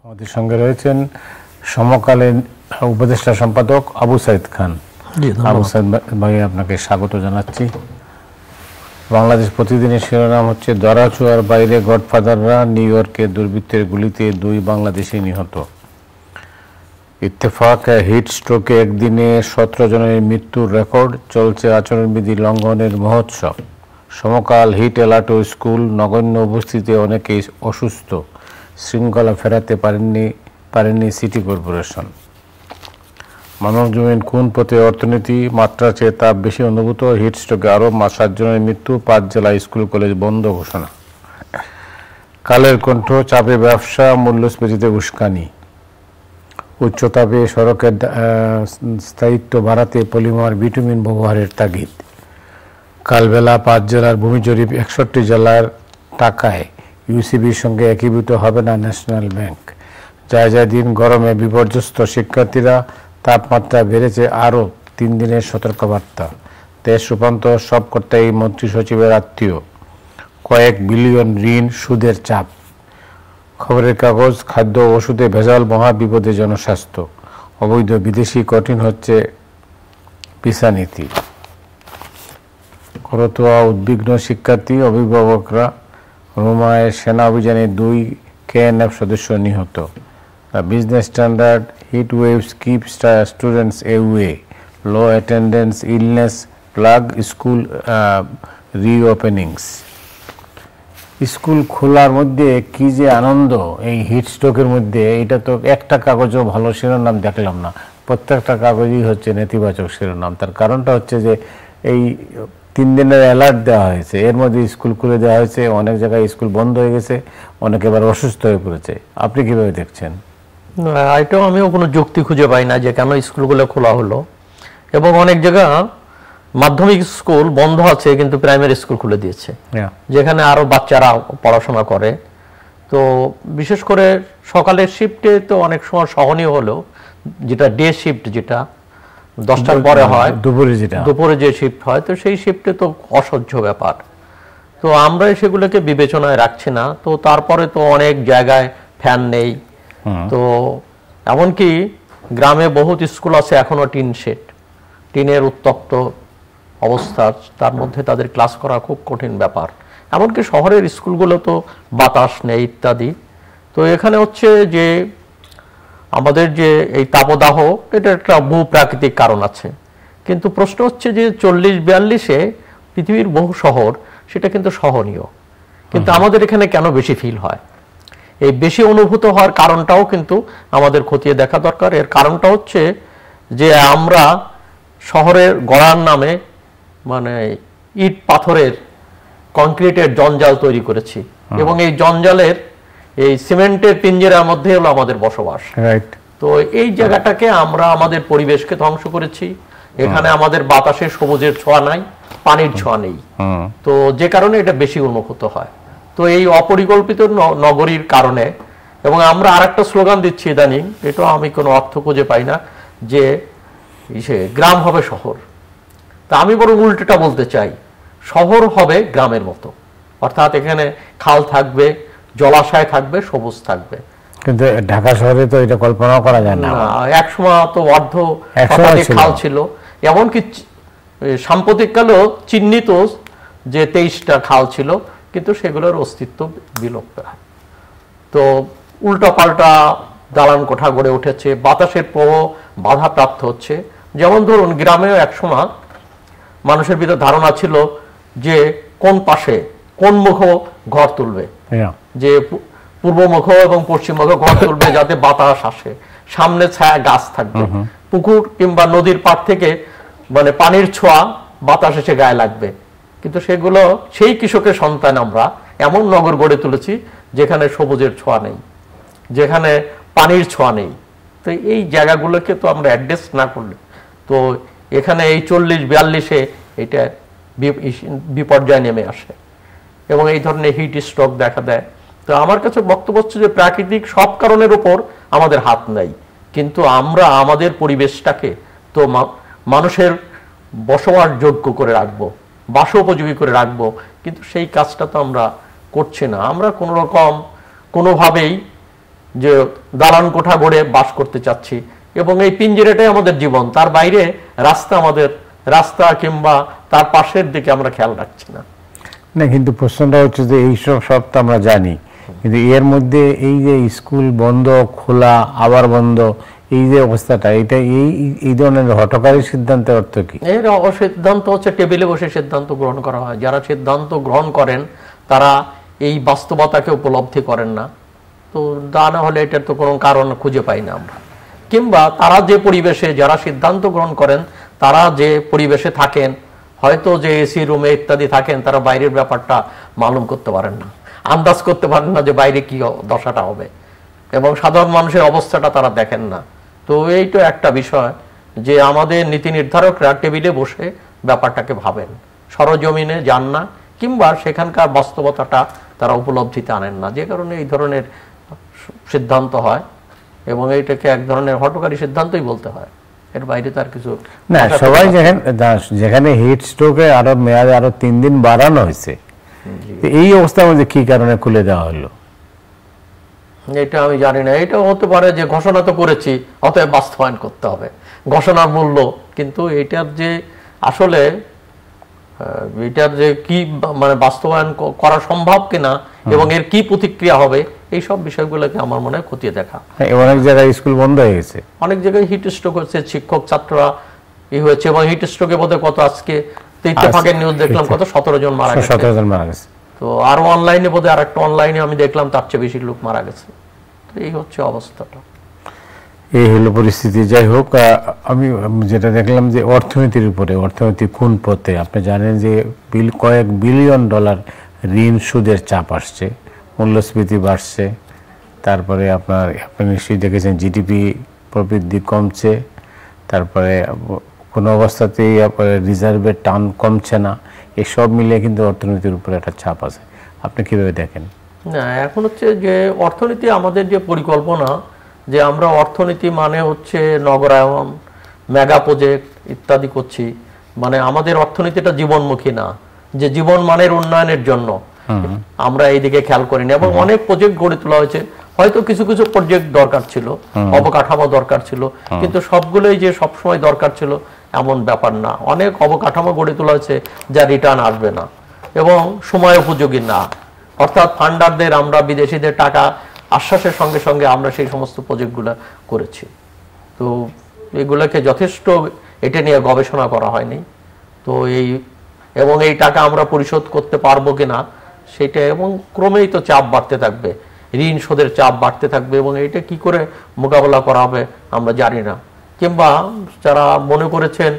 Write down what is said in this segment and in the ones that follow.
আমাদের সঙ্গে রয়েছেন সমকালীন উপদেষ্টা সম্পাদক আবু সাইদ খান। আবু সাইদ ভাই, আপনাকে স্বাগত জানাচ্ছি। বাংলাদেশ প্রতিদিনের শিরোনাম হচ্ছে দরাচুয়ার বাইরে গডফাদাররা, নিউ ইয়র্কে দুর্বৃত্তের গুলিতে 2 বাংলাদেশি নিহত। ইত্তেফাক, হিট স্ট্রোকে একদিনে 17 জনের মৃত্যুর রেকর্ড, চলছে আচরণবিধি লঙ্ঘনের মহোৎসব। সমকাল, হিট অ্যালার্ট ও স্কুল, নগণ্য উপস্থিতিতে অনেকেই অসুস্থ, শৃঙ্খলা ফেরাতে পারেননি সিটি কর্পোরেশন। মানবজমিন, কোন পথে অর্থনীতি, মাত্রা চেয়ে তাপ বেশি অনুভূত, হিটস্ট্রোকে আরও 7 জনের মৃত্যু, 5 জেলা স্কুল কলেজ বন্ধ ঘোষণা। কালের কণ্ঠ, চাপে ব্যবসা, মূল্যস্ফীতিতে উস্কানি। উচ্চতাপে সড়কের স্থায়িত্ব বাড়াতে পলিমার বিটুমিন ব্যবহারের তাগিদ। কালবেলা 5 জেলার ভূমি জরিপ, 61 জেলার টাকায় ইউসিবির সঙ্গে একীভূত হবে না ন্যাশনাল ব্যাংক। যায় দিন গরমে বিপর্যস্ত শিক্ষার্থীরা, তাপমাত্রা বেড়েছে আরও 3 দিনের সতর্কবার্তা। দেশ রূপান্তর, সব কর্তাই মন্ত্রী সচিবের আত্মীয়। কয়েক বিলিয়ন ঋণ, সুদের চাপ। খবরের কাগজ, খাদ্য ওষুধে ভেজাল, মহা বিপদে জনস্বাস্থ্য। অবৈধ বিদেশি, কঠিন হচ্ছে ভিসা নীতি। করতোয়া উদ্বিগ্ন শিক্ষার্থী, অভিভাবকরা। রোমায় সেনা অভিযানে 2 KNF সদস্য নিহত। Business standard, heat waves keep students away, low attendance, illness plague, school reopenings. School খোলার মধ্যে কি যে আনন্দ এই হিট স্ট্রোকের মধ্যে, এটা তো একটা কাগজও ভালো শিরোনাম দেখলাম না। প্রত্যেকটা কাগজই হচ্ছে নেতিবাচক শিরোনাম। তার কারণটা হচ্ছে যে এই 3 দিনের অ্যালার্ট দেওয়া হয়েছে, এর মধ্যে স্কুল খুলে দেওয়া হয়েছে, অনেক জায়গায় স্কুল বন্ধ হয়ে গেছে, অনেকে এবার অসুস্থ হয়ে পড়েছে। আপনি কিভাবে দেখছেন? এটাও আমিও কোনো যুক্তি খুঁজে পাই না যে কেন স্কুলগুলো খোলা হলো। এবং অনেক জায়গা মাধ্যমিক স্কুল বন্ধ আছে কিন্তু প্রাইমারি স্কুল খুলে দিয়েছে, যেখানে আরো বাচ্চারা পড়াশোনা করে। তো বিশেষ করে সকালের শিফটে তো অনেক সময় সহনীয় হলো, যেটা ডে শিফট, যেটা 10টার পরে হয়, দুপুরে যে শিফট হয়, তো সেই শিফটে তো অসহ্য ব্যাপার। তো আমরা সেগুলোকে বিবেচনায় রাখছি না। তো তারপরে তো অনেক জায়গায় ফ্যান নেই। তো এমনকি গ্রামে বহুত স্কুল আছে এখনো টিন শেড, টিনের উত্তপ্ত অবস্থা, তার মধ্যে তাদের ক্লাস করা খুব কঠিন ব্যাপার। এমনকি শহরের স্কুলগুলো তো বাতাস নেই ইত্যাদি। তো এখানে হচ্ছে যে আমাদের যে এই তাপদাহ, এটা একটা ভূপ্রাকৃতিক কারণ আছে। কিন্তু প্রশ্ন হচ্ছে যে 40-42-এ পৃথিবীর বহু শহর, সেটা কিন্তু সহনীয়, কিন্তু আমাদের এখানে কেন বেশি ফিল হয়? এই বেশি অনুভূত হওয়ার কারণটাও কিন্তু আমাদের খতিয়ে দেখা দরকার। এর কারণটা হচ্ছে যে আমরা শহরের গড়ার নামে মানে ইট পাথরের কংক্রিটের জঞ্জাল তৈরি করেছি, এবং এই জঞ্জালের এই সিমেন্টের পিঞ্জেরার মধ্যে হলো আমাদের বসবাস। তো এই জায়গাটাকে আমরা আমাদের পরিবেশকে ধ্বংস করেছি। এখানে আমাদের বাতাসে সবুজের ছোঁয়া নাই, পানির ছোঁয়া নেই। তো যে কারণে এটা বেশি অনুভূত হয়। তো এই অপরিকল্পিত নগরীর কারণে, এবং আমরা আরেকটা স্লোগান দিচ্ছি ইদানিং, এটাও আমি কোনো অর্থ খুঁজে পাই না, যে গ্রাম হবে শহর। তা আমি বরং উল্টোটা বলতে চাই, শহর হবে গ্রামের মতো, অর্থাৎ এখানে খাল থাকবে, জলাশয় থাকবে, সবুজ থাকবে। কিন্তু ঢাকা শহরে তো এটা কল্পনা করা যায় না। একসময় তো অর্ধ খাল ছিল, এমনকি সাম্প্রতিককালেও চিহ্নিত যে 23টা খাল ছিল, কিন্তু সেগুলোর অস্তিত্ব বিলুপ্ত হয়। তো উল্টা পাল্টা দালান কোঠা গড়ে উঠেছে, বাতাসের প্রবাহ বাধাপ্রাপ্ত হচ্ছে। যেমন ধরুন, গ্রামেও একসময় মানুষের ভিতর ধারণা ছিল যে কোন পাশে কোন মুখ ঘর তুলবে, যে পূর্বমুখ এবং পশ্চিমমুখ ঘর তুলবে যাতে বাতাস আসে, সামনে ছায়া গাছ থাকবে, পুকুর কিংবা নদীর পাড় থেকে মানে পানির ছোঁয়া বাতাস এসে গায়ে লাগবে। কিন্তু সেগুলো, সেই কৃষকের সন্তান আমরা এমন নগর গড়ে তুলেছি যেখানে সবুজের ছোঁয়া নেই, যেখানে পানির ছোঁয়া নেই। তো এই জায়গাগুলোকে তো আমরা অ্যাডজাস্ট না করলে তো এখানে এই 40-42-এ এটা বিপর্যয় নেমে আসে, এবং এই ধরনের হিট স্ট্রোক দেখা দেয়। তো আমার কাছে বক্তব্য হচ্ছে যে প্রাকৃতিক সব কারণের উপর আমাদের হাত নাই, কিন্তু আমরা আমাদের পরিবেশটাকে তো মানুষের বসবাসযোগ্য করে রাখবো, বাসোপযোগী করে রাখবো, কিন্তু সেই কাজটা তো আমরা করছি না। আমরা কোনো রকম কোনোভাবেই যে দালান কোঠা গড়ে বাস করতে চাচ্ছি এবং এই পিঞ্জিরাটাই আমাদের জীবন, তার বাইরে রাস্তা কিংবা তার পাশের দিকে আমরা খেয়াল রাখছি না। না, কিন্তু প্রশ্নটা হচ্ছে যে এইসব সব তো আমরা জানি, কিন্তু এর মধ্যে এই যে স্কুল বন্ধ খোলা আবার বন্ধ এই যে অবস্থাটা, এটা এই ধরনের হঠকারী সিদ্ধান্তের অর্থ কি? এর সিদ্ধান্ত হচ্ছে টেবিলে বসে সিদ্ধান্ত গ্রহণ করা হয়। যারা সিদ্ধান্ত গ্রহণ করেন তারা এই বাস্তবতাকে উপলব্ধি করেন না, তো তা না হলে এটার তো কোনো কারণ খুঁজে পাই না আমরা। কিংবা তারা যে পরিবেশে, যারা সিদ্ধান্ত গ্রহণ করেন তারা যে পরিবেশে থাকেন, হয়তো যে এসি রুমে ইত্যাদি থাকেন, তারা বাইরের ব্যাপারটা মালুম করতে পারেন না, আন্দাজ করতে পারেন না যে বাইরে কি দশাটা হবে, এবং সাধারণ মানুষের অবস্থাটা তারা দেখেন না। তো এইটা একটা বিষয় যে আমাদের নীতি নির্ধারকরা টেবিলে বসে ব্যাপারটাকে ভাবেন, সরজমিনে যান না, কিংবা সেখানকার বাস্তবতাটা তারা উপলব্ধিতে আনেন না, যে কারণে এই ধরনের সিদ্ধান্ত হয় এবং এইটাকে এক ধরনের হঠকারী সিদ্ধান্তই বলতে হয়, এর বাইরে তার কিছু না। সবাই যেখানে হিট স্ট্রোকে আরো মেয়াদ আরো 3 দিন বাড়ানো হয়েছে, এই অবস্থার মধ্যে কি কারণে খুলে দেওয়া হলো এটা আমি জানি না। এটা হতে পারে যে ঘোষণা তো করেছি, অতএব বাস্তবায়ন করতে হবে, ঘোষণার মূল্য। কিন্তু এটার যে আসলে এটার যে কি মানে বাস্তবায়ন করা সম্ভব কিনা এবং এর কি প্রতিক্রিয়া হবে, এই সব বিষয়গুলোকে আমার মনে হয় খতিয়ে দেখা। অনেক জায়গায় স্কুল বন্ধ হয়ে গেছে, অনেক জায়গায় হিট স্ট্রোক হচ্ছে, শিক্ষক ছাত্ররা হয়েছে, এবং হিট স্ট্রোকে বোধহয় কত আজকে ইত্তেফাকের নিউজ দেখলাম কত 17 জন মারা গেছে। তো আরো অনলাইনে বোধহয় আর একটা অনলাইনে আমি দেখলাম তার চেয়ে বেশি লোক মারা গেছে। তো এই হচ্ছে অবস্থাটা, এই হলো পরিস্থিতি। যাই হোক, আমি যেটা দেখলাম যে অর্থনীতির উপরে, অর্থনীতি কোন পথে, আপনি জানেন যে কয়েক বিলিয়ন ডলার ঋণ সুদের চাপ আসছে, মূল্যস্ফীতি বাড়ছে, তারপরে আপনি নিশ্চয়ই দেখেছেন জিডিপি প্রবৃদ্ধি কমছে, তারপরে কোনো অবস্থাতেই রিজার্ভের টান কমছে না, এসব মিলিয়ে কিন্তু অর্থনীতির উপরে একটা চাপ আছে। আপনি কিভাবে দেখেন? না, এখন হচ্ছে যে অর্থনীতি আমাদের যে পরিকল্পনা, যে আমরা অর্থনীতি মানে হচ্ছে নগরায়ন, মেগা প্রজেক্ট ইত্যাদি করছি, মানে আমাদের অর্থনীতিটা জীবনমুখী না, যে জীবন মানের উন্নয়নের জন্য আমরা এইদিকে খেয়াল করিনি। এবং অনেক প্রজেক্ট গড়ে তোলা হয়েছে, হয়তো কিছু কিছু প্রজেক্ট দরকার ছিল, অবকাঠামো দরকার ছিল, কিন্তু সবগুলোই যে সবসময় দরকার ছিল এমন ব্যাপার না। অনেক অবকাঠামো গড়ে তোলা হয়েছে যা রিটার্ন আসবে না এবং সময় উপযোগী না, অর্থাৎ ফান্ডারদের আমরা বিদেশিদের টাকা আশ্বাসের সঙ্গে সঙ্গে আমরা সেই সমস্ত প্রজেক্টগুলো করেছি। তো এগুলোকে যথেষ্ট এটা নিয়ে গবেষণা করা হয়নি। তো এবং এই টাকা আমরা পরিশোধ করতে পারবো কিনা সেটা, এবং ক্রমেই তো চাপ বাড়তে থাকবে, ঋণ শোধের চাপ বাড়তে থাকবে, এবং এটা কি করে মোকাবেলা করা হবে আমরা জানি না। কিংবা যারা মনে করেছেন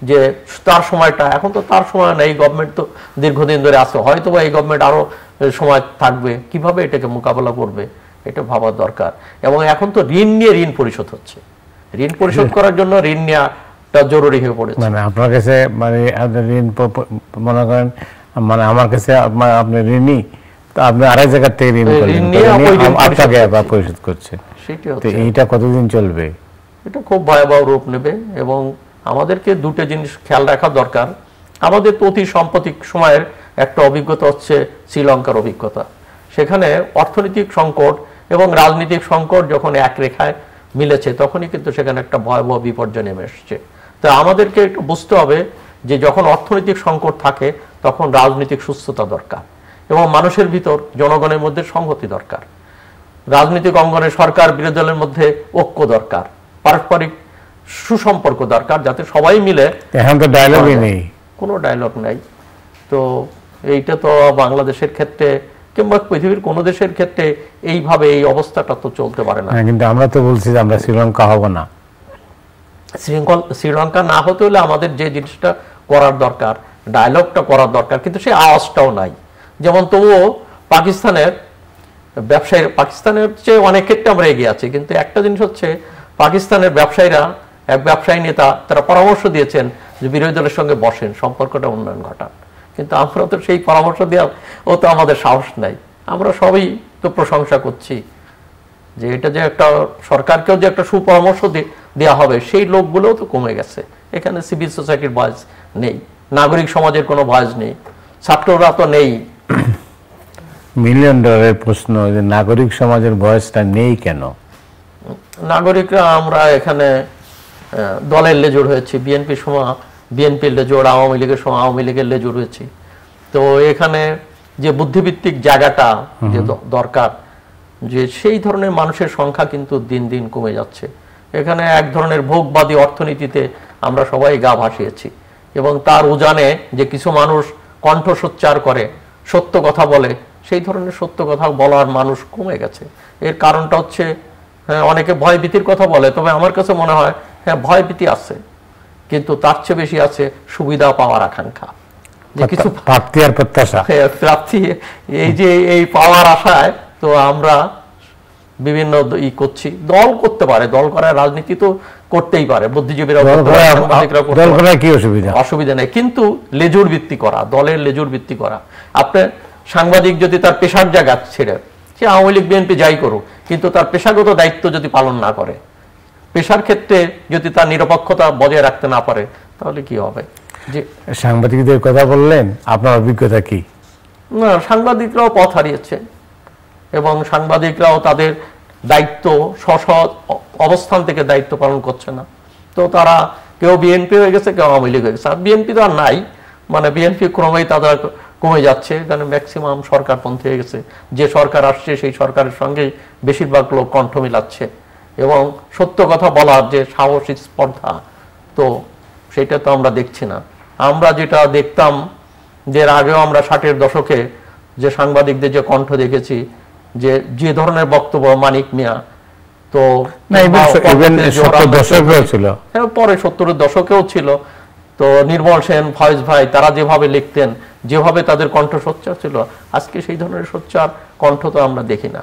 যে তার সময়টা, এখন তো তার সময় না, এই গভর্নমেন্ট তো দীর্ঘদিন ধরে আছে, হয়তো বা এই গভর্নমেন্ট আরো সময় থাকবে, কিভাবে এটাকে মোকাবেলা করবে এটা ভাবার দরকার। এবং এখন তো ঋণ নিয়ে ঋণ পরিশোধ হচ্ছে, ঋণ পরিশোধ করার জন্য ঋণ নেওয়াটা জরুরি হয়ে পড়েছে। মানে আপনার কাছে মানে ঋণ মনে করেন, মানে আমার কাছে আপনি ঋণী, তো আপনি আরেক জায়গা থেকে ঋণ আপনাকে পরিশোধ করছে, এইটা কতদিন চলবে? এটা খুব ভয়াবহ রূপ নেবে। এবং আমাদেরকে দুটো জিনিস খেয়াল রাখা দরকার। আমাদের তো অতি সাম্প্রতিক সময়ের একটা অভিজ্ঞতা হচ্ছে শ্রীলঙ্কার অভিজ্ঞতা। সেখানে অর্থনৈতিক সংকট এবং রাজনৈতিক সংকট যখন এক রেখায় মিলেছে, তখনই কিন্তু সেখানে একটা ভয়াবহ বিপর্যয় নেমে এসছে। তো আমাদেরকে একটু বুঝতে হবে যে যখন অর্থনৈতিক সংকট থাকে তখন রাজনৈতিক সুস্থতা দরকার, এবং মানুষের ভিতর, জনগণের মধ্যে সংহতি দরকার, রাজনৈতিক অঙ্গনে সরকার বিরোধী দলের মধ্যে ঐক্য দরকার, পারস্পরিক সুসম্পর্ক দরকার, যাতে সবাই মিলে। এখন তো ডায়লগই নেই, কোনো ডায়লগ নাই। তো এইটা তো বাংলাদেশের ক্ষেত্রে কিংবা পৃথিবীর কোনো দেশের ক্ষেত্রে এইভাবে এই অবস্থাটা তো চলতে পারে না। কিন্তু আমরা তো বলছি যে আমরা শ্রীলঙ্কা হব না। শ্রীলঙ্কা না হতে হলে আমাদের যে জিনিসটা করার দরকার, ডায়লগটা করার দরকার, কিন্তু সেই আওয়াজটাও নাই। যেমন তবুও পাকিস্তানের ব্যবসায়ী, পাকিস্তানের চেয়ে অনেক ক্ষেত্রে আমরা এগিয়ে আছি, কিন্তু একটা জিনিস হচ্ছে পাকিস্তানের ব্যবসায়ীরা, এক ব্যবসায়ী নেতা তারা পরামর্শ দিয়েছেন যে বিরোধী দলের সঙ্গে বসেন, সম্পর্কটা উন্নয়ন ঘটান, কিন্তু আমরা তো সেই পরামর্শ দেওয়ার ও তো আমাদের সাহস নাই। আমরা সবই তো প্রশংসা করছি যে এটা যে একটা সরকারকেও যে একটা সুপরামর্শ দেওয়া হবে, সেই লোকগুলোও তো কমে গেছে। এখানে সিভিল সোসাইটির ভয়েস নেই, নাগরিক সমাজের কোনো ভয়েস নেই, ছাত্ররা তো নেই, মিলিয়ন ডলারের প্রশ্ন, যে নাগরিক সমাজের ভয়েসটা নেই কেন? নাগরিকরা আমরা এখানে দলের লেজুর হয়েছি, বিএনপির সময় বিএনপির লেজুর, আওয়ামী লীগের সময় আওয়ামী লীগের লেজুর হয়েছি। তো এখানে যে বুদ্ধিভিত্তিক জায়গাটা যে দরকার, যে সেই ধরনের মানুষের সংখ্যা কিন্তু দিন দিন কমে যাচ্ছে। এখানে এক ধরনের ভোগবাদী অর্থনীতিতে আমরা সবাই গা ভাসিয়েছি, এবং তার উজানে যে কিছু মানুষ কণ্ঠ সোচ্চার করে, সত্য কথা বলে, সেই ধরনের সত্য কথা বলার মানুষ কমে গেছে। এর কারণটা হচ্ছে, হ্যাঁ, অনেকে ভয়ভীতির কথা বলে, তবে আমার কাছে মনে হয় হ্যাঁ ভয়ভীতি আছে, কিন্তু তার চেয়ে বেশি আছে সুবিধা পাওয়ার আকাঙ্ক্ষা, যে কিছু প্রাপ্তি আর প্রত্যাশা। প্রাপ্তি, এই যে এই পাওয়ার আশায় তো আমরা বিভিন্ন করছি। দল করতে পারে, দল করার রাজনীতি তো করতেই পারে, বুদ্ধিজীবীরা কি অসুবিধা নেই, কিন্তু লেজুর ভিত্তি করা, দলের লেজুর ভিত্তি করা। আপনার সাংবাদিক যদি তার পেশার জায়গা ছেড়ে, সে আওয়ামী লীগ বিএনপি যাই করুক, কিন্তু তার পেশাগত দায়িত্ব যদি পালন না করে, পেশার ক্ষেত্রে যদি তার নিরপেক্ষতা বজায় রাখতে না পারে, তাহলে কি হবে? যে সাংবাদিকদের কথা বললেন, আপনার অভিজ্ঞতা কি? না, সাংবাদিকরাও পথ হারিয়েছে, এবং সাংবাদিকরাও তাদের দায়িত্ব স্ব অবস্থান থেকে দায়িত্ব পালন করছে না। তো তারা কেউ বিএনপি হয়ে গেছে, কেউ আওয়ামী লীগ হয়ে গেছে। আর বিএনপি তো আর নাই, মানে বিএনপি ক্রমেই তাদের কমে যাচ্ছে, কারণ ম্যাক্সিমাম সরকারপন্থী হয়ে গেছে। যে সরকার আসছে সেই সরকারের সঙ্গে বেশিরভাগ লোক কণ্ঠ মিলাচ্ছে, এবং সত্য কথা বলার যে সাহসী স্পর্ধা, তো সেটা তো আমরা দেখছি না। আমরা যেটা দেখতাম, যে আগেও আমরা 60-এর দশকে যে সাংবাদিকদের যে কণ্ঠ দেখেছি, যে ধরনের বক্তব্য, মানিক মিয়া, তো পরে 70-এর দশকেও ছিল, তো নির্মল সেন, ফয়েজ ভাই, তারা যেভাবে লিখতেন, যেভাবে তাদের কণ্ঠ সোচ্চার ছিল, আজকে সেই ধরনের সোচ্চার কণ্ঠ তো আমরা দেখি না।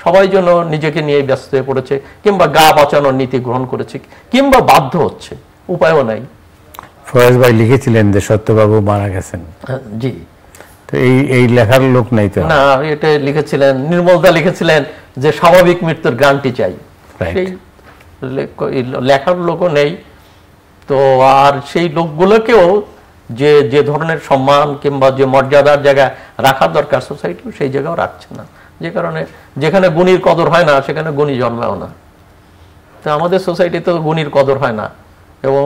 সবাই যেন নিজেকে নিয়ে ব্যস্ত হয়ে পড়েছে, কিংবা গা বাঁচানোর নীতি গ্রহণ করেছে, কিংবা বাধ্য হচ্ছে, উপায়ও নাই। ফয়েজ ভাই লিখেছিলেন যে সত্যবাবু মারা গেছেন। জি, তো এই লেখার লোক নাই তো? না, এটা লিখেছিলেন নির্মলদা, লিখেছিলেন যে স্বাভাবিক মৃত্যুর গ্যারান্টি চাই, সেই লেখার লোকও নেই। তো আর সেই লোকগুলোকেও যে ধরনের সম্মান কিংবা যে মর্যাদার জায়গায় রাখার দরকার সোসাইটি, সেই জায়গাও রাখছে না। যে কারণে যেখানে গুণীর কদর হয় না, সেখানে গুণী জন্মেও না। তো আমাদের সোসাইটিতে গুণীর কদর হয় না, এবং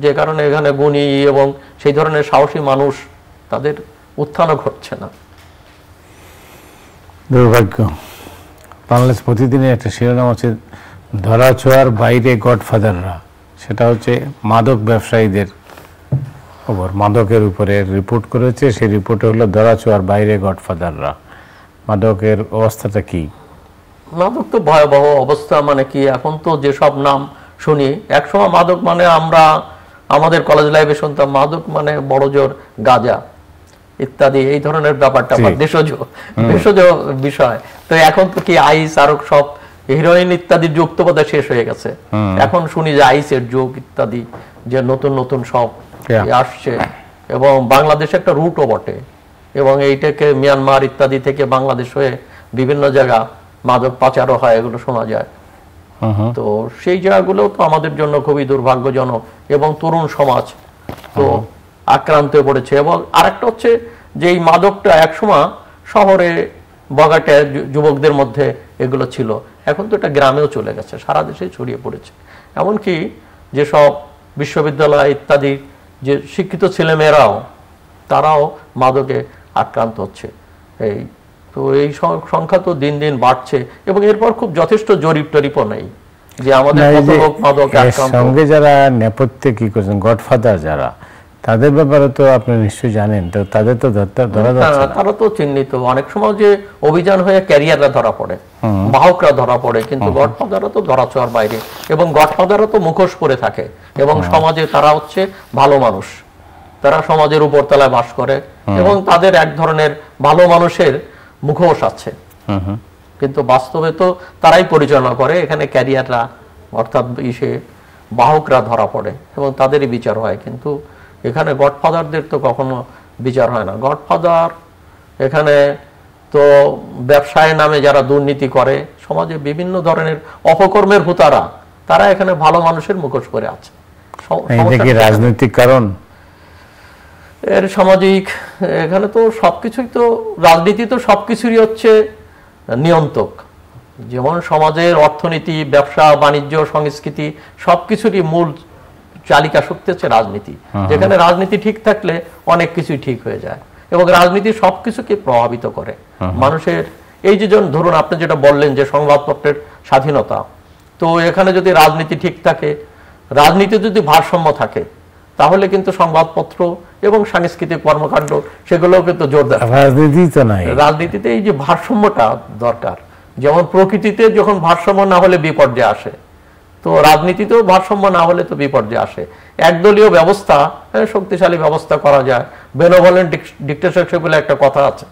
যে কারণে এখানে গুণী এবং সেই ধরনের সাহসী মানুষ, তাদের উত্থানও ঘটছে না। দুর্ভাগ্য। বাংলাদেশ প্রতিদিনের একটা শিরোনাম আছে, ধরাছোঁয়ার বাইরে গডফাদাররা। সেটা হচ্ছে মাদক ব্যবসায়ীদের খবর, মাদকের উপরে রিপোর্ট করেছে। সেই রিপোর্টে হলো ধরাছোঁয়ার বাইরে গডফাদাররা। মাদকের অবস্থাটা কি? মাদক তো ভয়াবহ অবস্থা। মানে কি, এখন তো যেসব নাম শুনি, একসময় মাদক মানে আমরা আমাদের কলেজ লাইফে শুনতাম মাদক মানে বড় জোর গাঁজা ইত্যাদি, এই ধরনের ব্যাপারটা ভেষজ বিষয়। তো এখন তো কি আইস আরো সব হিরোইন ইত্যাদির যুগ তো বোধহয় শেষ হয়ে গেছে। এখন শুনি যে আইসের যুগ ইত্যাদি, যে নতুন নতুন সব আসছে, এবং বাংলাদেশে একটা রুটও বটে, এবং এইটাকে মিয়ানমার ইত্যাদি থেকে বাংলাদেশ হয়ে বিভিন্ন জায়গা মাদক পাচারও হয়, এগুলো শোনা যায়। তো সেই জায়গাগুলো তো আমাদের জন্য খুবই দুর্ভাগ্যজনক, এবং তরুণ সমাজ তো আক্রান্ত হয়ে পড়েছে। এবং আরেকটা হচ্ছে যে এই মাদকটা একসময় শহরে বগাটে যুবকদের মধ্যে এগুলো ছিল, এখন তো এটা গ্রামেও চলে গেছে, সারা দেশে ছড়িয়ে পড়েছে। এমনকি যেসব বিশ্ববিদ্যালয় ইত্যাদি যে শিক্ষিত ছেলেমেয়েরাও, তারাও মাদকে আক্রান্ত হচ্ছে। তো এই সংখ্যা তো দিন দিন বাড়ছে, এবং এরপর খুব যথেষ্ট জরিপ টরিপও নেই যে আমাদের কত লোক মাদকে আক্রান্ত। সঙ্গে যারা নেপথ্যে কি করছেন, গডফাদার যারা, তাদের ব্যাপারে তো আপনি নিশ্চয়ই জানেন। তো তাদের তো ধরা যাচ্ছে না, তারা তো চিহ্নিত। অনেক সময় যে অভিযান হয়ে ক্যারিয়াররা ধরা পড়ে, বাহকরা ধরা পড়ে, কিন্তু গডফাদাররা তো ধরা ছোঁয়ার বাইরে। এবং গডফাদাররা তো মুখোশ পরে থাকে, এবং সমাজে তারা হচ্ছে ভালো মানুষ, তারা সমাজের উপরতলায় বাস করে, এবং তাদের এক ধরনের ভালো মানুষের মুখোশ আছে, কিন্তু বাস্তবে তো তারাই পরিচালনা করে। এখানে ক্যারিয়াররা অর্থাৎ বাহকরা ধরা পড়ে, এবং তাদেরই বিচার হয়। কিন্তু এখানে গডফাদারদের তো কখনো বিচার হয় না। গডফাদার এখানে তো ব্যবসায়ের নামে যারা দুর্নীতি করে, সমাজে বিভিন্ন ধরনের অপকর্মের হুতারা, তারা এখানে ভালো মানুষের মুখোশ করে আছে। রাজনৈতিক কারণ এর সামাজিক, এখানে তো সবকিছুই তো, রাজনীতি তো সবকিছুরই হচ্ছে নিয়ন্ত্রক। যেমন সমাজের অর্থনীতি, ব্যবসা বাণিজ্য, সংস্কৃতি সবকিছুরই মূল চালিকা শক্তি হচ্ছে রাজনীতি। যেখানে রাজনীতি ঠিক থাকলে অনেক কিছুই ঠিক হয়ে যায়, এবং রাজনীতি সবকিছুকে প্রভাবিত করে মানুষের। এই যে ধরুন আপনি যেটা বললেন যে সংবাদপত্রের স্বাধীনতা, তো এখানে যদি রাজনীতি ঠিক থাকে, রাজনীতি যদি ভারসাম্য থাকে, তাহলে কিন্তু সংবাদপত্র এবং সাংস্কৃতিক কর্মকাণ্ড সেগুলোও কিন্তু জোরদার। রাজনীতি তো নাই, রাজনীতিতে এই যে ভারসাম্যটা দরকার। যেমন প্রকৃতিতে যখন ভারসাম্য না হলে বিপর্যয় আসে, তো রাজনীতিতেও ভারসাম্য না হলে তো বিপর্যয় আসে। একদলীয় ব্যবস্থা, শক্তিশালী ব্যবস্থা করা যায়, বেনেভোলেন্ট ডিক্টেটরশিপ বলে একটা কথা আছে,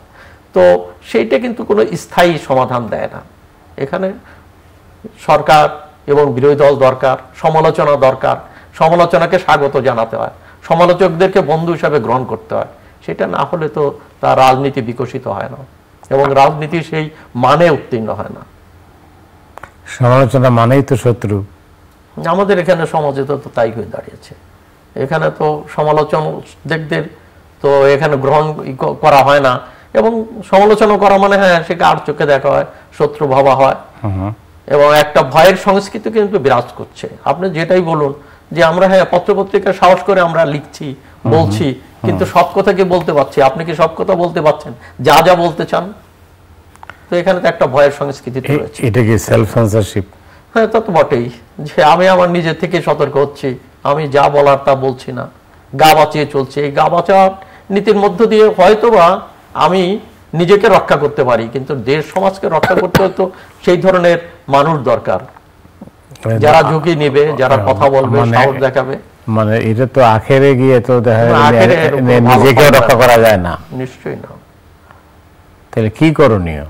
তো সেইটা কিন্তু কোনো স্থায়ী সমাধান দেয় না। এখানে সরকার এবং বিরোধী দল দরকার, সমালোচনা দরকার, সমালোচনাকে স্বাগত জানাতে হয়, সমালোচকদেরকে বন্ধু হিসাবে গ্রহণ করতে হয়। সেটা না হলে তো তার রাজনীতি বিকশিত হয় না, এবং রাজনীতি সেই মানে উত্তীর্ণ হয় না। সমালোচনা মানেই তো শত্রু। আমাদের এখানে সমাজে তো তাই হয়ে দাঁড়িয়েছে। এখানে তো সমালোচকদের তো এখানে গ্রহণ করা হয় না, এবং সমালোচনা করা মানে হ্যাঁ সেটা আর চোখে দেখা হয়, শত্রু ভাবা হয়, এবং একটা ভয়ের সংস্কৃতি কিন্তু বিরাজ করছে। আপনি যেটাই বলুন যে আমরা হ্যাঁ পত্রপত্রিকা সাহস করে আমরা লিখছি, বলছি, কিন্তু সব কথা কি বলতে পারছি? আপনি কি সব কথা বলতে পারছেন যা যা বলতে চান? তো এখানে তো একটা ভয়ের সংস্কৃতি রয়েছে। এটা কি সেলফ সেন্সরশিপ? হ্যাঁ, তা তো বটেই, যে আমি আমার নিজের থেকে সতর্ক হচ্ছি, আমি যা বলার তা বলছি না, গা বাঁচিয়ে চলছে। এই গা বাঁচার নীতির মধ্য দিয়ে হয়তোবা আমি নিজেকে রক্ষা করতে পারি, কিন্তু দেশ সমাজকে রক্ষা করতে হতো সেই ধরনের মানুষ দরকার, যারা ঝুঁকি নেবে, যারা কথা বলবে, সাহস দেখাবে। মানে এটা তো আখেরে গিয়ে তো দেখা নিজেকে রক্ষা করা যায় না। নিশ্চয়ই না। তাহলে কি করণীয়?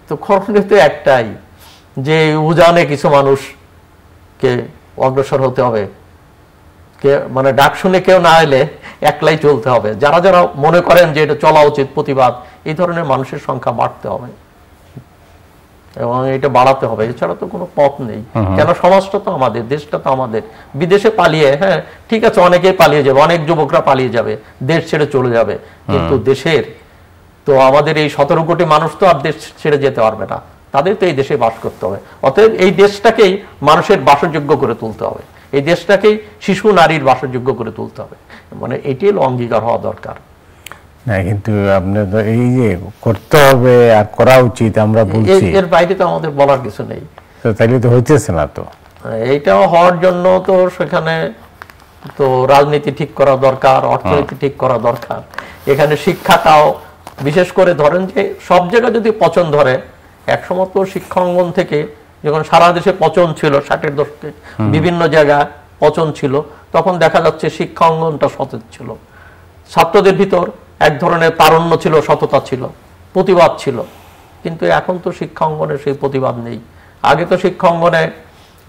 তো করণীয় তো একটাই, যে উজানে কিছু মানুষকে অগ্রসর হতে হবে, মানে ডাক শুনে কেউ না এলে একলাই চলতে হবে। যারা যারা মনে করেন যে এটা চলা উচিত, প্রতিবাদ, এই ধরনের মানুষের সংখ্যা বাড়তে হবে এবং এটা বাড়াতে হবে। এছাড়া তো কোনো পথ নেই। কেন, সমাজটা তো আমাদের, দেশটা তো আমাদের। বিদেশে পালিয়ে, হ্যাঁ ঠিক আছে, অনেকেই পালিয়ে যাবে, অনেক যুবকরা পালিয়ে যাবে, দেশ ছেড়ে চলে যাবে, কিন্তু দেশের তো আমাদের এই 17 কোটি মানুষ তো আর দেশ ছেড়ে যেতে পারবে না, তাদের তো এই দেশে বাস করতে হবে। অতএব এই দেশটাকেই মানুষের বাসযোগ্য করে তুলতে হবে, এই দেশটাকেই শিশু নারীর বাসযোগ্য করে তুলতে হবে। মানে এটি হলো অঙ্গীকার হওয়া দরকার। না, কিন্তু আপনি তো এই যে করতে হবে আর করা উচিত আমরা বলছি, এর বাইরে তো আমাদের বলার কিছু নেই। তাইলে তো হইতেছে না। তো এইটাও হওয়ার জন্য তো সেখানে তো রাজনীতি ঠিক করা দরকার, অর্থনীতি ঠিক করা দরকার। এখানে শিক্ষাটাও, বিশেষ করে ধরেন যে সব জায়গায় যদি পচন ধরে, একসময় তো শিক্ষা অঙ্গন থেকে যখন সারা দেশে পচন ছিল, 60-এর দশকে বিভিন্ন জায়গায় পচন ছিল, তখন দেখা যাচ্ছে শিক্ষা অঙ্গনটা সতেজ ছিল, ছাত্রদের ভিতর এক ধরনের তারুণ্য ছিল, সততা ছিল, প্রতিবাদ ছিল। কিন্তু এখন তো শিক্ষা অঙ্গনে সেই প্রতিবাদ নেই। আগে তো শিক্ষা অঙ্গনে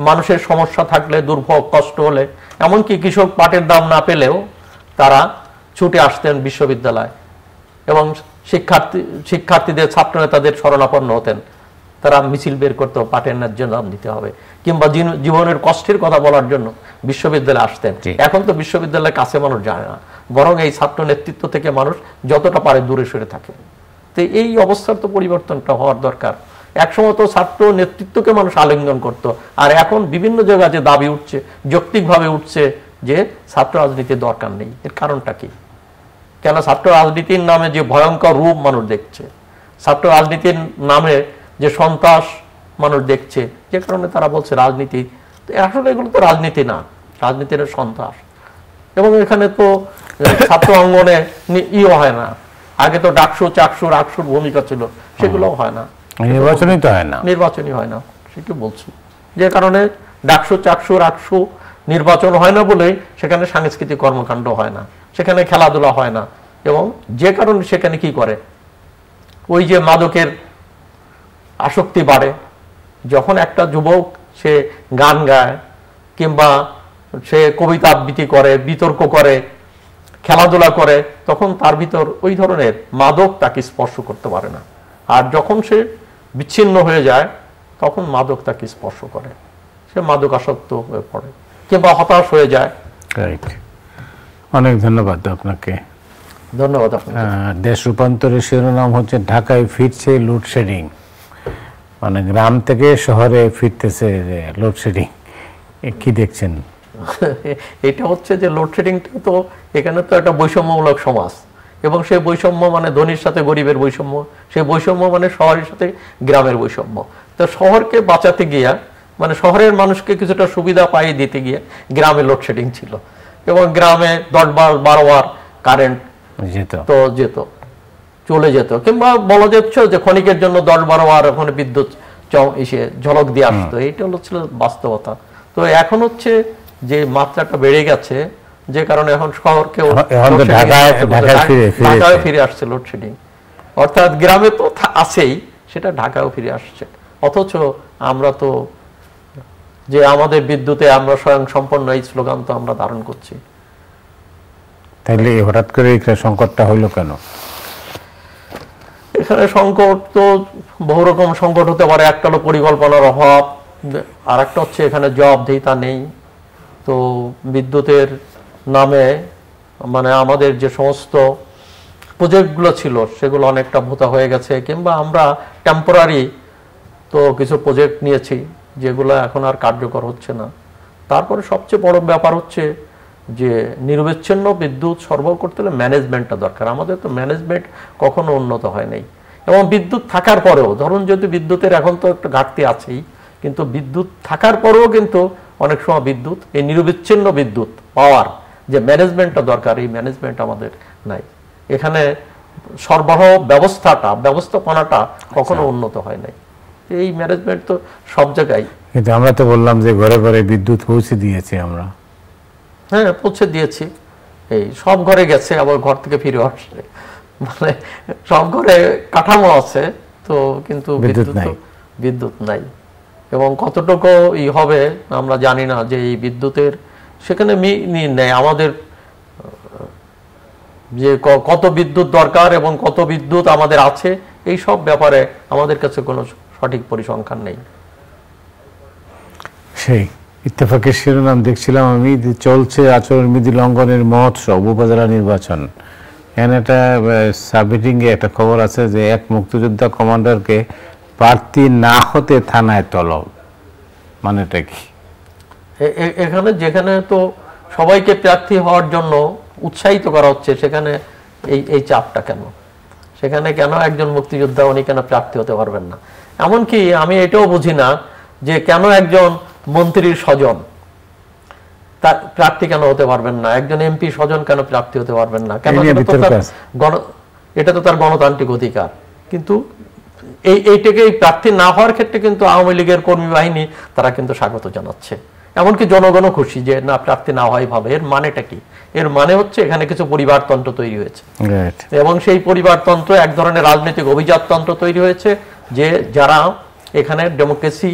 মানুষের সমস্যা থাকলে, দুর্ভোগ কষ্ট হলে, এমনকি কৃষক পাটের দাম না পেলেও তারা ছুটে আসতেন বিশ্ববিদ্যালয়, এবং শিক্ষার্থীদের, ছাত্র নেতাদের শরণাপন্ন হতেন। তারা মিছিল বের করতো, পাটের ন্যায্য দাম দিতে হবে, কিংবা জীবনের কষ্টের কথা বলার জন্য বিশ্ববিদ্যালয়ে আসতেন। এখন তো বিশ্ববিদ্যালয়ের কাছে মানুষ যায় না, বরং এই ছাত্র নেতৃত্ব থেকে মানুষ যতটা পারে দূরে সরে থাকে। তো এই অবস্থার তো পরিবর্তনটা হওয়ার দরকার। একসময় তো ছাত্র নেতৃত্বকে মানুষ আলিঙ্গন করত, আর এখন বিভিন্ন জায়গায় যে দাবি উঠছে, যৌক্তিকভাবে উঠছে যে ছাত্র রাজনীতির দরকার নেই। এর কারণটা কি? কেন, ছাত্র রাজনীতির নামে যে ভয়ঙ্কর রূপ মানুষ দেখছে, ছাত্র রাজনীতির নামে যে সন্ত্রাস মানুষ দেখছে, যে কারণে তারা বলছে রাজনীতি। আসলে এগুলো তো রাজনীতি না, রাজনীতির সন্ত্রাস। এবং এখানে তো ছাত্র অঙ্গনে ইও হয় না। আগে তো ডাকসু, চাকসু, রাকসুর ভূমিকা ছিল, সেগুলোও হয় না, নির্বাচনই তো হয় না, নির্বাচনই হয় না, সেটি বলছি। যে কারণে ডাকসু, চাকসু, রাকসু নির্বাচন হয় না বলেই সেখানে সাংস্কৃতিক কর্মকাণ্ড হয় না, সেখানে খেলাধুলা হয় না। এবং যে কারণে সেখানে কি করে, ওই যে মাদকের আসক্তি বাড়ে। যখন একটা যুবক সে গান গায়, কিংবা সে কবিতা আবৃত্তি করে, বিতর্ক করে, খেলাধুলা করে, তখন তার ভিতর ওই ধরনের মাদক তাকে স্পর্শ করতে পারে না। আর যখন সে বিচ্ছিন্ন হয়ে যায়, তখন মাদক তাকে স্পর্শ করে, সে মাদক আসক্ত হয়ে পড়ে, কিংবা হতাশ হয়ে যায়। অনেক ধন্যবাদ আপনাকে। ধন্যবাদ আপনাকে। দেশ রূপান্তরের শিরোনাম হচ্ছে ঢাকায় ফিরছে লোডশেডিং, মানে গ্রাম থেকে শহরে ফিরতেছে লোডশেডিং, কি দেখছেন? এটা হচ্ছে যে লোডশেডিংটা তো এখানে তো একটা বৈষম্যমূলক সমাজ, এবং সেই বৈষম্য মানে ধনীর সাথে গরিবের বৈষম্য, সেই বৈষম্য মানে শহরের সাথে গ্রামের বৈষম্য। তো শহরকে বাঁচাতে গিয়া মানে শহরের মানুষকে কিছুটা সুবিধা পাইয়ে দিতে গিয়ে গ্রামে লোডশেডিং ছিল, এবং গ্রামে 10-12 বার কারেন্ট যেত চলে যেত, কিংবা বলা যাচ্ছে যে ক্ষণিকের জন্য 10-12 বার ওখানে বিদ্যুৎ এসে ঝলক দিয়ে আসতো। এইটা ছিল বাস্তবতা। তো এখন হচ্ছে যে মাত্রাটা বেড়ে গেছে, যে কারণে এখন শহরকেও ঢাকায় ফিরে আসছে লোডশেডিং, অর্থাৎ গ্রামে তো আছেই, সেটা ঢাকাও ফিরে আসছে। অথচ আমরা তো যে আমাদের বিদ্যুতে আমরা স্বয়ং সম্পন্ন, এই স্লোগান তো আমরা ধারণ করছি। তাইলে হঠাৎ করে এখানে সংকটটা হইলো কেন? এখানে সংকট তো বহু রকম সংকট হতে পারে। একটা হলো পরিকল্পনার অভাব, আর একটা হচ্ছে এখানে জবাবদিহিতা নেই। তো বিদ্যুতের নামে মানে আমাদের যে সমস্ত প্রজেক্টগুলো ছিল সেগুলো অনেকটা ভোতা হয়ে গেছে, কিংবা আমরা টেম্পোরারি তো কিছু প্রজেক্ট নিয়েছি যেগুলো এখন আর কার্যকর হচ্ছে না। তারপরে সবচেয়ে বড় ব্যাপার হচ্ছে যে নিরবিচ্ছিন্ন বিদ্যুৎ সরবরাহ করতে হলে ম্যানেজমেন্টটা দরকার। আমাদের তো ম্যানেজমেন্ট কখনো উন্নত হয় নাই, এবং বিদ্যুৎ থাকার পরেও ধরুন যদি বিদ্যুতের এখন তো একটা ঘাটতি আছেই, কিন্তু বিদ্যুৎ থাকার পরেও কিন্তু অনেক সময় বিদ্যুৎ এই নিরবিচ্ছিন্ন বিদ্যুৎ পাওয়ার যে ম্যানেজমেন্টটা দরকার, এই ম্যানেজমেন্ট আমাদের নাই। এখানে সরবরাহ ব্যবস্থাপনাটা কখনো উন্নত হয় নাই। এই ম্যানেজমেন্ট তো সব জায়গায়। কিন্তু আমরা তো বললাম যে ঘরে ঘরে বিদ্যুৎ পৌঁছে দিয়েছি আমরা। হ্যাঁ, পৌঁছে দিয়েছি, এই সব ঘরে গেছে, আবার ঘর থেকে ফিরে আসছে, মানে সব ঘরে কাঠামো আছে তো, কিন্তু বিদ্যুৎ নাই। এবং কতটুকু হবে আমরা জানি না, যে এই বিদ্যুতের সেখানে নেই আমাদের যে কত বিদ্যুৎ দরকার এবং কত বিদ্যুৎ আমাদের আছে, এই সব ব্যাপারে আমাদের কাছে কোনো সঠিক পরিসংখ্যান নেই। সেই ইত্তেফাকের শিরোনাম দেখছিলাম আমি, চলছে আচরণবিধি লঙ্ঘনের মহোৎসব উপজেলা নির্বাচন। এখানে একটা সাবমিটিংয়ে একটা খবর আছে যে এক মুক্তিযোদ্ধা কমান্ডারকে প্রার্থী না হতে থানায় তলব, মানেটা কি? এখানে যেখানে তো সবাইকে প্রার্থী হওয়ার জন্য উৎসাহিত করা হচ্ছে, সেখানে এই চাপটা কেন? সেখানে কেন একজন মুক্তিযোদ্ধা উনি কেন প্রার্থী হতে পারবেন না? এমনকি আমি এটাও বুঝি না যে কেন একজন মন্ত্রীর স্বজন তার প্রার্থী কেন হতে পারবেন না, একজন এমপি স্বজন কেন প্রার্থী হতে পারবেন না? কেন? এটা তো তার গণতান্ত্রিক অধিকার। কিন্তু এইটাকে প্রার্থী না হওয়ার ক্ষেত্রে কিন্তু আওয়ামী লীগের কর্মী বাহিনী তারা কিন্তু স্বাগত জানাচ্ছে, এমনকি জনগণও খুশি যে না, প্রার্থী না হওয়াই ভালো। এর মানেটা কি? এর মানে হচ্ছে এখানে কিছু পরিবারতন্ত্র তৈরি হয়েছে, এবং সেই পরিবারতন্ত্র এক ধরনের রাজনৈতিক অভিজাততন্ত্র তৈরি হয়েছে, যে যারা এখানে ডেমোক্রেসি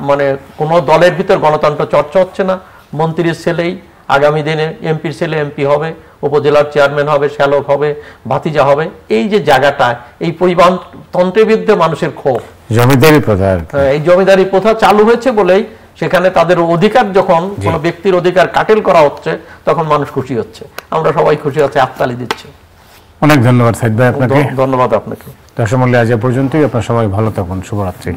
মানে কোনো দলের ভিতর গণতন্ত্র চর্চা হচ্ছে না। মন্ত্রীর ছেলেই আগামী দিনে এমপির ছেলে এমপি হবে, উপজেলার চেয়ারম্যান হবে, শ্যালক হবে, ভাতিজা হবে। এই যে জায়গাটা, এই পরিবারতন্ত্রের বিরুদ্ধে মানুষের ক্ষোভ, জমিদারি প্রথা, এই জমিদারি প্রথা চালু হয়েছে বলেই সেখানে তাদের অধিকার, যখন কোনো ব্যক্তির অধিকার কাটেল করা হচ্ছে, তখন মানুষ খুশি হচ্ছে। আমরা সবাই খুশি হচ্ছে, হাততালি দিচ্ছি। অনেক ধন্যবাদ সাইদ ভাই আপনাকে। ধন্যবাদ আপনাকে। দর্শক মণ্ডলী, আজ এ পর্যন্তই। আপনার সবাই ভালো থাকুন। শুভরাত্রি।